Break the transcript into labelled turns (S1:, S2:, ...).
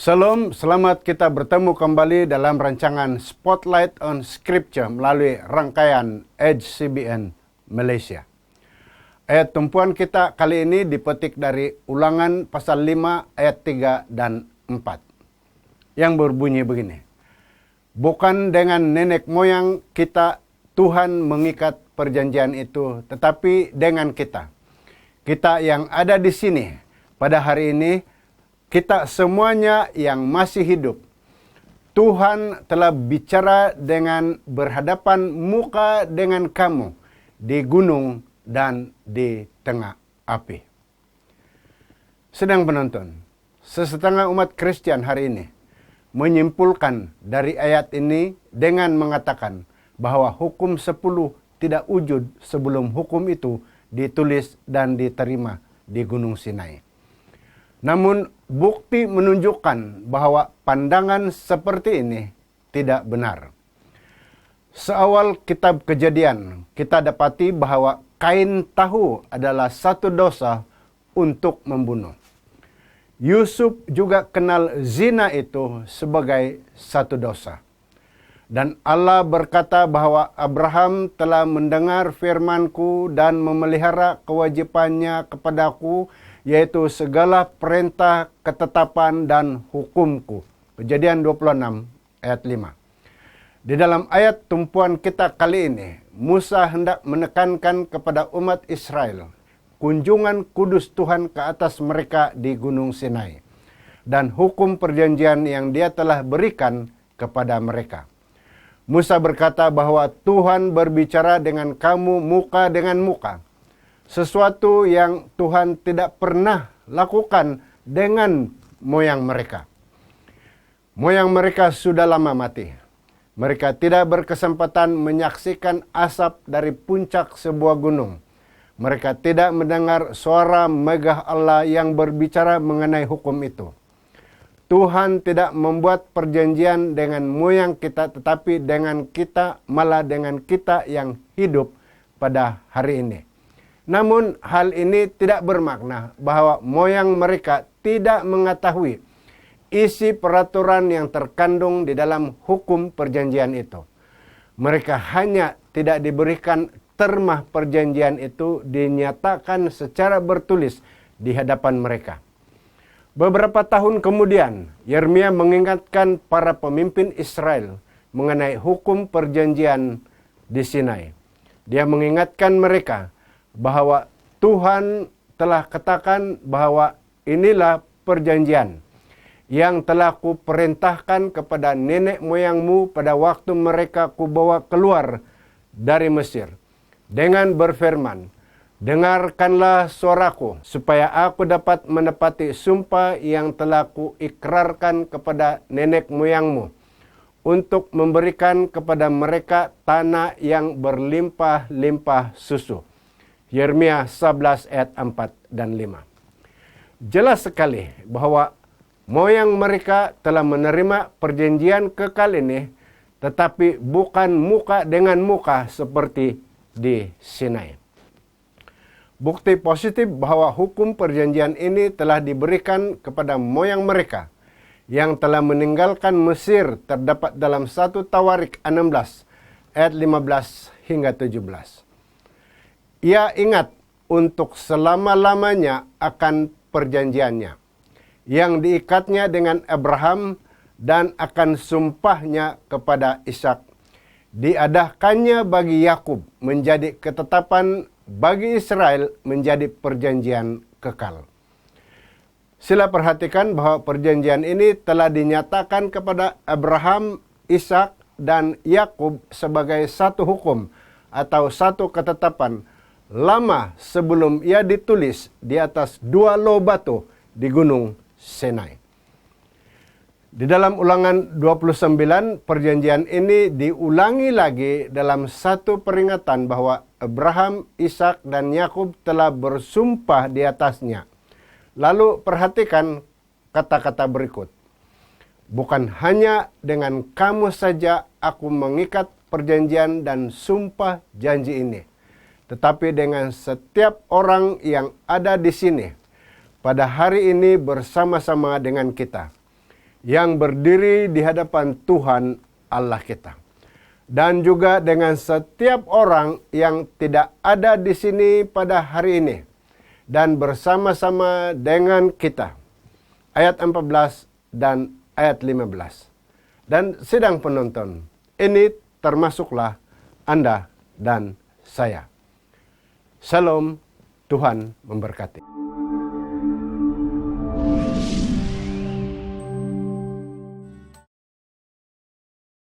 S1: Salam, selamat kita bertemu kembali dalam rancangan Spotlight on Scripture melalui rangkaian Edge CBN Malaysia. Ayat tumpuan kita kali ini dipetik dari Ulangan pasal 5 ayat 3 dan 4. Yang berbunyi begini. Bukan dengan nenek moyang kita Tuhan mengikat perjanjian itu, tetapi dengan kita. Kita yang ada di sini pada hari ini, kita semuanya yang masih hidup, Tuhan telah bicara dengan berhadapan muka dengan kamu di gunung dan di tengah api. Sedang penonton, sesetengah umat Kristen hari ini menyimpulkan dari ayat ini dengan mengatakan bahwa hukum 10 tidak wujud sebelum hukum itu ditulis dan diterima di Gunung Sinai. Namun bukti menunjukkan bahwa pandangan seperti ini tidak benar. Seawal kitab Kejadian, kita dapati bahwa Kain tahu adalah satu dosa untuk membunuh. Yusuf juga kenal zina itu sebagai satu dosa. Dan Allah berkata bahwa Abraham telah mendengar firman-Ku dan memelihara kewajibannya kepadaku, yaitu segala perintah, ketetapan, dan hukumku. Kejadian 26 ayat 5. Di dalam ayat tumpuan kita kali ini, Musa hendak menekankan kepada umat Israel kunjungan kudus Tuhan ke atas mereka di Gunung Sinai dan hukum perjanjian yang Dia telah berikan kepada mereka. Musa berkata bahwa Tuhan berbicara dengan kamu muka dengan muka. Sesuatu yang Tuhan tidak pernah lakukan dengan moyang mereka. Moyang mereka sudah lama mati. Mereka tidak berkesempatan menyaksikan asap dari puncak sebuah gunung. Mereka tidak mendengar suara megah Allah yang berbicara mengenai hukum itu. Tuhan tidak membuat perjanjian dengan moyang kita, tetapi dengan kita, malah dengan kita yang hidup pada hari ini. Namun hal ini tidak bermakna bahwa moyang mereka tidak mengetahui isi peraturan yang terkandung di dalam hukum perjanjian itu. Mereka hanya tidak diberikan termah perjanjian itu dinyatakan secara bertulis di hadapan mereka. Beberapa tahun kemudian, Yeremia mengingatkan para pemimpin Israel mengenai hukum perjanjian di Sinai. Dia mengingatkan mereka bahwa Tuhan telah katakan bahwa inilah perjanjian yang telah kuperintahkan kepada nenek moyangmu pada waktu mereka kubawa keluar dari Mesir. Dengan berfirman, dengarkanlah suaraku supaya aku dapat menepati sumpah yang telah kuikrarkan kepada nenek moyangmu untuk memberikan kepada mereka tanah yang berlimpah-limpah susu. Yeremia 11 ayat 4 dan 5. Jelas sekali bahwa moyang mereka telah menerima perjanjian kekal ini, tetapi bukan muka dengan muka seperti di Sinai. Bukti positif bahwa hukum perjanjian ini telah diberikan kepada moyang mereka yang telah meninggalkan Mesir terdapat dalam 1 Tawarik 16 ayat 15 hingga 17. Ia ingat untuk selama-lamanya akan perjanjiannya yang diikatnya dengan Abraham dan akan sumpahnya kepada Ishak. Diadakannya bagi Yakub menjadi ketetapan, bagi Israel menjadi perjanjian kekal. Sila perhatikan bahwa perjanjian ini telah dinyatakan kepada Abraham, Ishak, dan Yakub sebagai satu hukum atau satu ketetapan lama sebelum ia ditulis di atas 2 loh batu di Gunung Sinai. Di dalam Ulangan 29, perjanjian ini diulangi lagi dalam satu peringatan bahwa Abraham, Ishak, dan Yakub telah bersumpah di atasnya. Lalu perhatikan kata-kata berikut. Bukan hanya dengan kamu saja aku mengikat perjanjian dan sumpah janji ini, tetapi dengan setiap orang yang ada di sini pada hari ini bersama-sama dengan kita. yang berdiri di hadapan Tuhan Allah kita. Dan juga dengan setiap orang yang tidak ada di sini pada hari ini dan bersama-sama dengan kita. Ayat 14 dan ayat 15. Dan sidang penonton, ini termasuklah Anda dan saya. Salam, Tuhan memberkati.